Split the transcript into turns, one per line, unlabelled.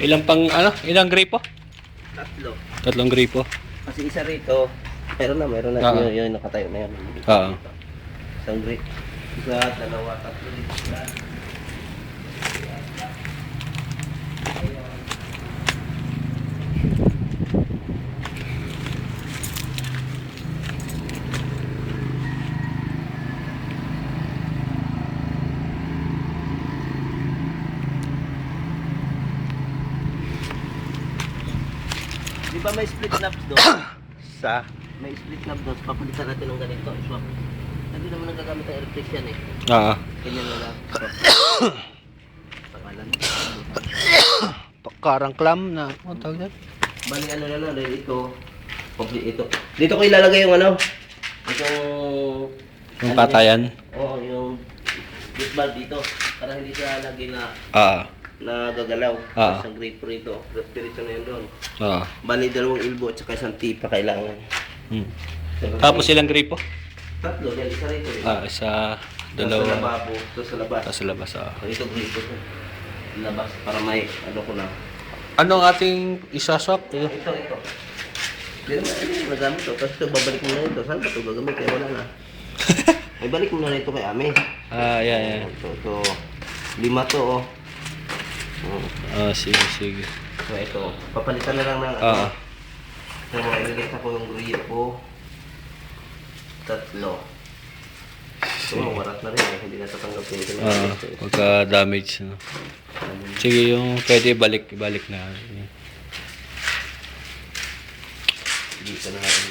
Ilang pang, ano? Ilang gripo?
Tatlo.
Tatlong gripo.
Kasi isa rito, meron na.
Oo.
Yun, nakatayo na yan.
Oo.
Isang grip. Isa, dalawa, tatlo dito. Di ba may split knobs doon?
Sa?
May split knob doon. Papalitan natin ng ganito. Swap. Hindi naman nagagamit ng electric yan eh.
Oo.
Ganyan na lang. Pangalan.
Karang clam na. Ano tawag yan?
Bali ano na lang. Dahil ito. Complete ito. Dito ko ilalagay yung ano. Itong...
Yung patayan.
Oo, yung... Disbal dito. Para hindi siya lagi na...
Oo.
Nagagalaw.
Ah.
Isang grip rito. Diretso na yun doon.
Oo.
Bali dalawang elbow at saka isang tipa kailangan.
Hmm. Tapos ilang gripo?
Tatlo. Dahil isa rito.
Isa,
Sa
dalawa.
lababo. Ito sa labas.
Tapos sa labas.
Ito grip ko. Labas. Para may ano ko na.
Anong ating isaswap?
Ito. Hindi naman nagamit to. Tapos ito babalik mo na ito. Saan ba ito gagamit? Kaya wala na. Ay balik mo na ito kay Ame.
Yan.
Ito. 5 to oh.
Sige.
So ito. Papalitan na lang ng
Oo.
So ililista ko yung gripo. 3. So warat na rin. Hindi na tatanggap ito.
Pagka-damage. No? Sige, yung pwede ibalik na.
Dito na natin.